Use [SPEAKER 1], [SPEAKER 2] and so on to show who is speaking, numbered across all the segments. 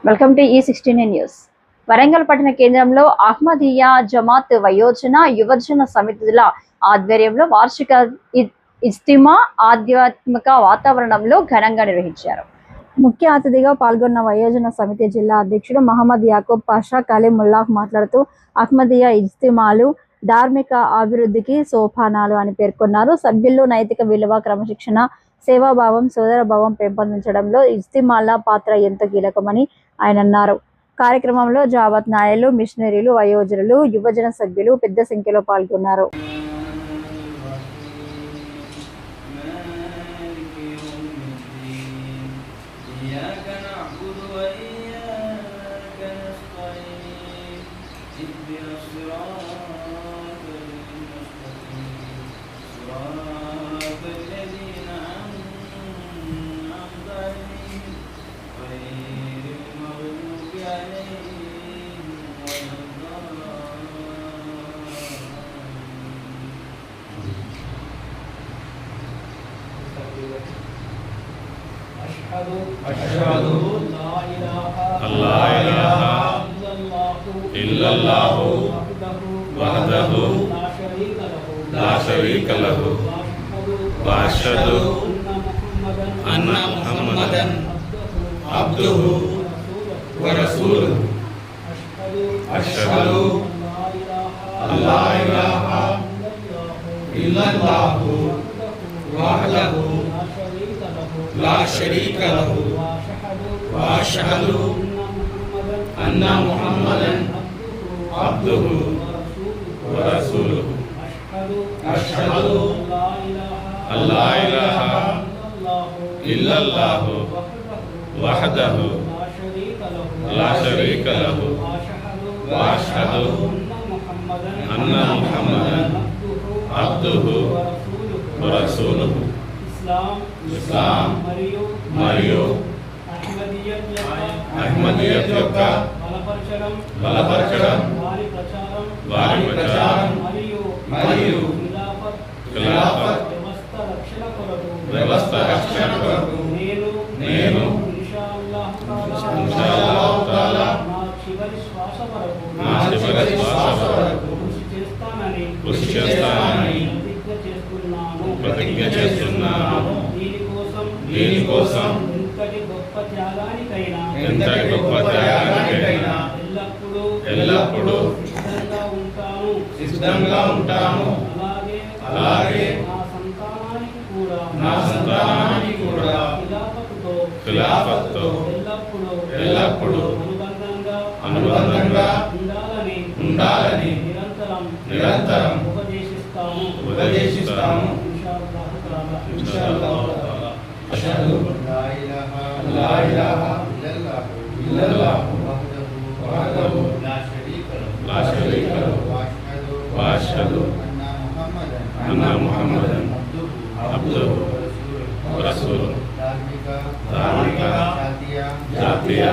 [SPEAKER 1] Welcome to E16 news. Warangal పట్టణ కేంద్రంలో అహ్మదియా జమాత్ వయోజన యువజన సమితుల ఆధ్వర్యంలో వార్షిక ఇజ్తిమా ఆధ్యాత్మిక వాతావరణంలో ఘనంగా నిర్వహించారు. ముఖ్య అతిథిగా పాల్గొన్న వయోజన సమితి జిల్లా అధ్యక్షుడు మహమ్మద్ యాకూబ్ పాషా కలీముల్లాహ్ మాట్లాడుతూ అహ్మదియా ఇజ్తిమాలు ధార్మిక అభివృద్ధికి సోపానాలు అని పేర్కొన్నారు. సభ్యుల్లో నైతిక విలువ, క్రమశిక్షణ, సేవాభావం, సోదరభావం పెంపొందించడంలో ఇజ్తిమాల పాత్ర ఎంతో కీలకమని ఆయన అన్నారు. కార్యక్రమంలో జావత్ నాయకులు, మిషనరీలు, వయోజనులు, యువజన సభ్యులు పెద్ద సంఖ్యలో పాల్గొన్నారు.
[SPEAKER 2] أشهد لا إله إلا الله وحده لا شريك له وأشهد أن محمدا عبده ورسوله أشهد أن لا إله إلا الله وحده لا شريك له وأشهد أن محمدا عبده ورسوله أشهد أن لا إله إلا الله وحده لا شريك له وأشهد أن محمدا عبده ورسوله ఇస్లాం మరియు అహ్మదియత్ యొక్క బలపరచడం, వారి ప్రచారం మరియు ఖిలాఫత్ వ్యవస్థ రక్షణ కొరకు నేను ఇన్షాఅల్లాహ్ తఆలా నా చివరి శ్వాస వరకు కృషి చేస్తానని ప్రతిజ్ఞ చేస్తున్నాను. దీనికోసం ఎంతటి గొప్ప త్యాగానికైనా ఎల్లప్పుడూ సిద్ధంగా ఉంటాను. అలాగే నా సంతానానికి కూడా ఖిలాఫత్తో ఎల్లప్పుడూ అనుబంధంగా ఉండాలని నిరంతరం ఉపదేశిస్తాను. أشهد لا إله إلا الله وحده لا شريك له وأشهد أن محمدا عبده ورسوله ధార్మిక జాతీయ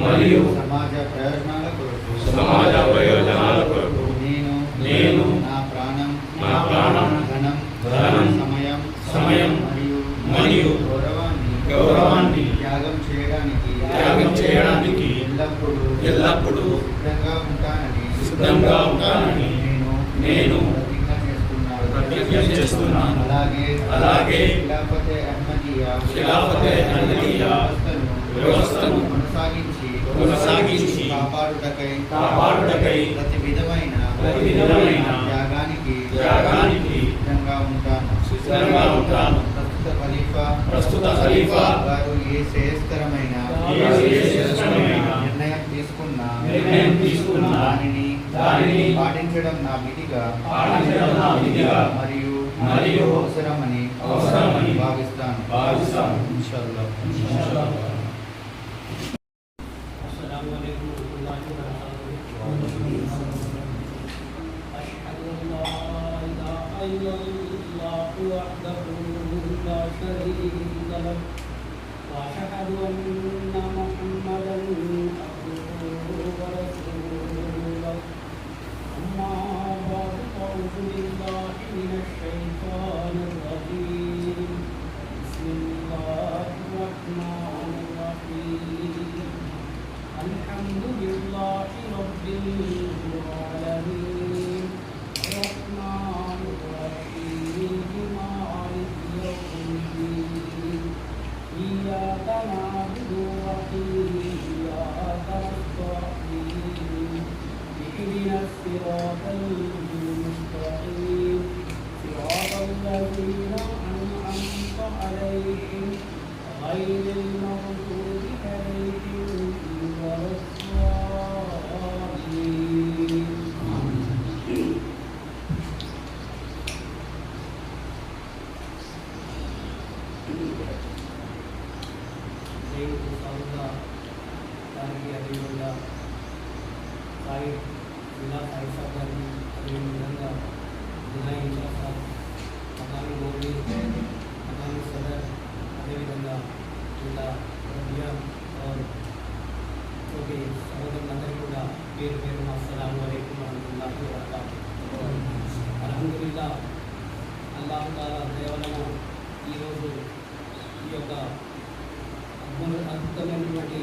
[SPEAKER 2] మరియు సమాజ ప్రయోజనాల కొరకు నేను నా ప్రాణం ధనం సమయం మరియు గౌరవాన్ని త్యాగం చేయడానికి ఎల్లప్పుడూ సిద్ధంగా ఉంటానని నేను ప్రతిజ్ఞ చేస్తున్నాను. అలాగే ఖిలాఫతే అహ్మదియా వ్యవస్థను కొనసాగించి కాపాడుటకై ప్రతి విధమైన త్యాగానికి సిద్ధంగా ఉంటాను. ప్రస్తుత ఖలీఫా గారు ఏ శ్రేయస్కరమైన నిర్ణయం తీసుకున్న దానిని పాటించడం నా విధిగా మరియు అవసరమని భావిస్తాను. ఇన్షాఅల్లాహ్. అస్సలాము అలైకుం వరహ్మతుల్లాహి వబరకాతుహు. అష్హదు అన్ లా ఇలాహా ఇల్లల్లాహు వహ్దహు لا شريك له وأشهد أن محمدا عبده ورسوله أما بعد فأعوذ بالله من الشيطان الرجيم اهدنا الصراط المستقيم صراط الذين أنعمت عليهم غير المغضوب عليهم ولا الضالين. దానికి అదేవిధంగా సాయి జిల్లా సాయి సార్ గారిని అదేవిధంగా జిల్లా ఇన్ఛార్జ్ సార్ మకాని మోదీ మకాని సదర్ అదేవిధంగా జిల్లా బిఆర్ తోటి సహోదరులందరికీ కూడా పేరు పేరు అస్సలాము అలైకుం వరహ్మతుల్లాహి వబరకాతుహు. అల్హమ్దులిల్లాహ్ అల్లాహ్ తాలా దయ వలన ఈరోజు ఈ యొక్క అద్భుతమైనటువంటి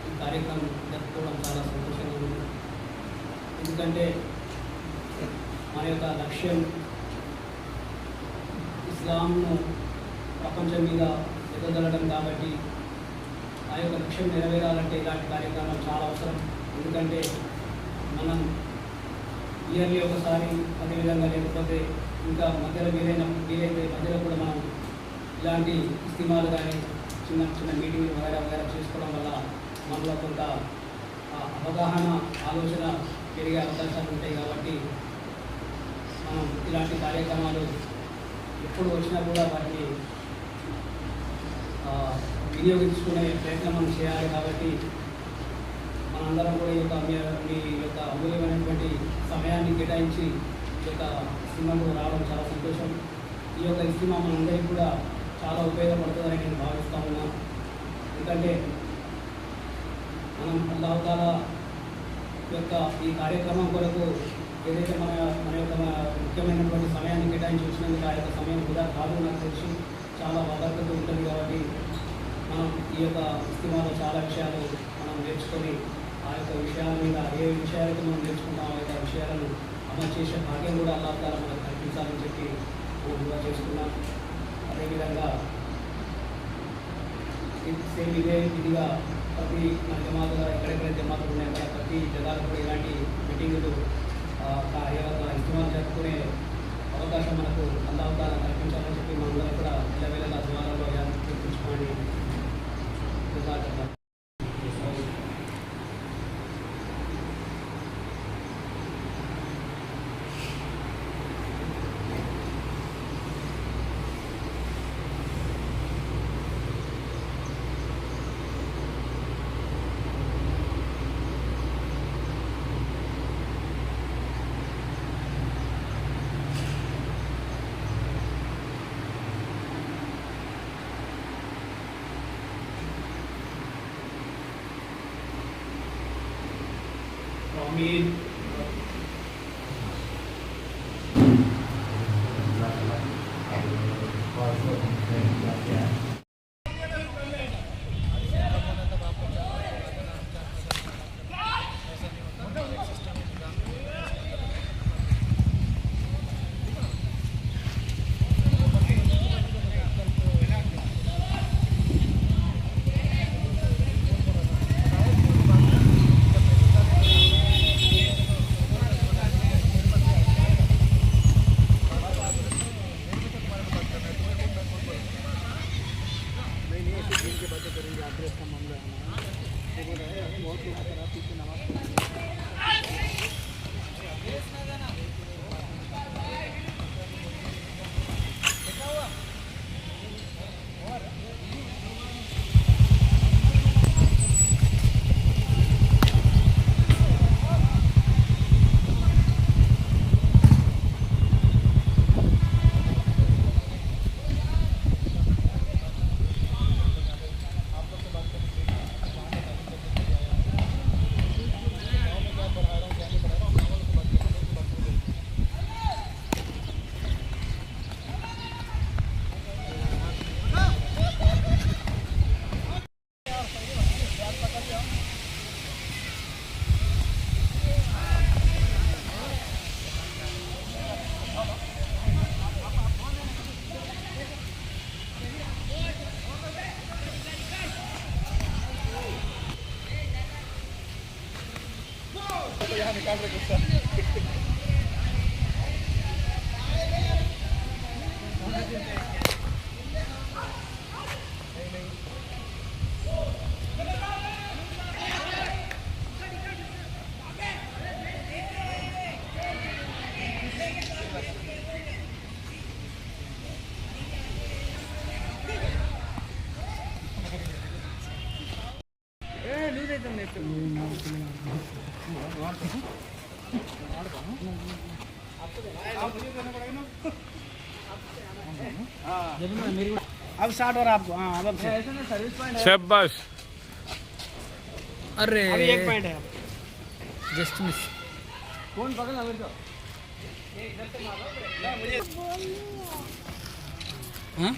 [SPEAKER 2] ఈ కార్యక్రమం జరుపుకోవడం చాలా సంతోషంగా ఉంది. ఎందుకంటే మన యొక్క లక్ష్యం ఇస్లాంను ప్రపంచం మీద ఎదగలడం కాబట్టి ఆ యొక్క లక్ష్యం నెరవేరాలంటే ఇలాంటి కార్యక్రమాలు చాలా అవసరం. ఎందుకంటే మనం ఇయర్లీ ఒకసారి అదేవిధంగా లేకపోతే ఇంకా మధ్యలో వీలైతే మధ్యలో కూడా మనం ఇలాంటి ఇస్తిమాలు కానీ చిన్న చిన్న మీటింగ్లు వగైరా చేసుకోవడం వల్ల మనలో కొంత అవగాహన ఆలోచన పెరిగే అవకాశాలు ఉంటాయి. కాబట్టి మనం ఇలాంటి కార్యక్రమాలు ఎప్పుడు వచ్చినా కూడా వాటిని వినియోగించుకునే ప్రయత్నం మనం చేయాలి. కాబట్టి మనందరం కూడా ఈ యొక్క మీ యొక్క అమూల్యమైనటువంటి సమయాన్ని కేటాయించి ఈ యొక్క ఇస్తిమాకు రావడం చాలా సంతోషం. ఈ యొక్క ఇస్తిమా మనందరికీ కూడా చాలా ఉపయోగపడుతుందని నేను భావిస్తా ఉన్నాను. ఎందుకంటే మనం అల్లాహ్ తాలా యొక్క ఈ కార్యక్రమం కొరకు ఏదైతే మన యొక్క ముఖ్యమైనటువంటి సమయాన్ని కేటాయించి వచ్చినందుకు ఆ యొక్క సమయం కూడా కాదు నాకు తెలిసి చాలా బదర్కత ఉంటుంది. కాబట్టి మనం ఈ యొక్క ఇస్తిమాలో చాలా విషయాలు మనం నేర్చుకొని ఆ యొక్క విషయాల మీద ఏ విషయాలైతే మనం నేర్చుకుంటాం ఆ యొక్క విషయాలను అమలు చేసే భాగ్యం కూడా అల్లాహ్ తాలా మనకు కల్పించాలని చెప్పి మనం కూడా చేసుకున్నాం. అదేవిధంగా సేమ్ ఇదిగా ప్రతి మన జమాతుగా ఎక్కడెక్కడ జమాతులు ఉన్నాయి అక్కడ ప్రతి జగాలు కూడా ఇలాంటి మీటింగులు ఇస్తిమాలు జరుపుకునే అవకాశం మనకు అల్లాహ్ తాలా కల్పించాలని చెప్పి మనందరం కూడా ఎల్లవేళలా ద్వారాల్లో చూపించుకోండి. Amin. यहाँ निकाल रहे गुस्सा। अब स्टार्ट हो रहा है आपको। हाँ अब से
[SPEAKER 3] शाबाश।
[SPEAKER 4] अरे
[SPEAKER 2] अभी एक पॉइंट है।
[SPEAKER 4] Just miss.
[SPEAKER 2] कौन पकड़ मेरे को?
[SPEAKER 4] हाँ